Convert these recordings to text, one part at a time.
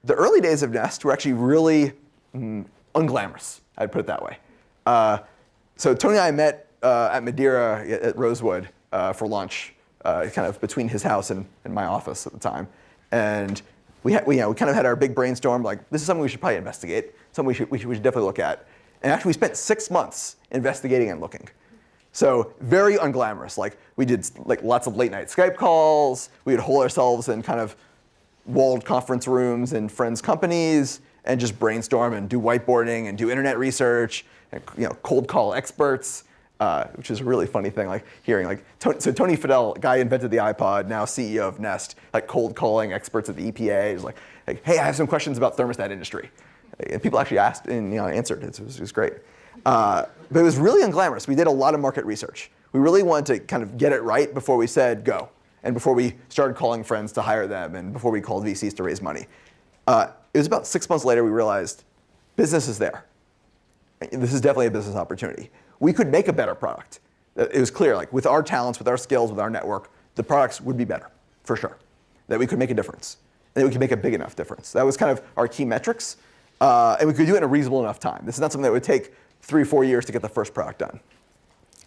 the early days of Nest were actually really unglamorous, I'd put it that way. So Tony and I met at Madeira at Rosewood for lunch, kind of between his house and my office at the time. And we kind of had our big brainstorm, like, this is something we should probably investigate, something we should definitely look at. And actually, we spent 6 months investigating and looking. So very unglamorous. Like, we did like lots of late night Skype calls. We would hole ourselves in kind of walled conference rooms in friends' companies and just brainstorm and do whiteboarding and do internet research and cold call experts, which is a really funny thing. Like hearing like Tony Fadell, guy who invented the iPod, now CEO of Nest, like cold calling experts at the EPA. Is like, hey, I have some questions about thermostat industry. And people actually asked and answered. It was great. But it was really unglamorous. We did a lot of market research. We really wanted to kind of get it right before we said go, and before we started calling friends to hire them, and before we called VCs to raise money. It was about 6 months later we realized business is there. This is definitely a business opportunity. We could make a better product. It was clear, like with our talents, with our skills, with our network, the products would be better, for sure. That we could make a difference, and that we could make a big enough difference. That was kind of our key metrics, and we could do it in a reasonable enough time. This is not something that would take 3 or 4 years to get the first product done.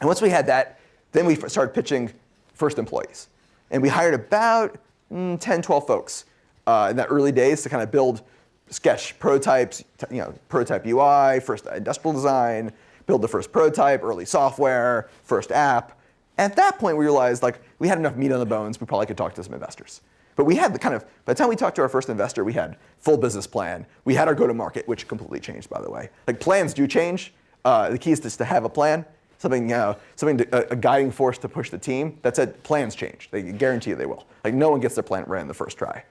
And once we had that, then we started pitching first employees. And we hired about 10, 12 folks in that early days to kind of build sketch prototypes, prototype UI, first industrial design, build the first prototype, early software, first app. And at that point, we realized like we had enough meat on the bones, we probably could talk to some investors. But we had by the time we talked to our first investor, we had full business plan. We had our go-to-market, which completely changed, by the way. Like plans do change. The key is just to have a plan, a guiding force to push the team. That said, plans change. They guarantee you they will. Like no one gets their plan right in the first try.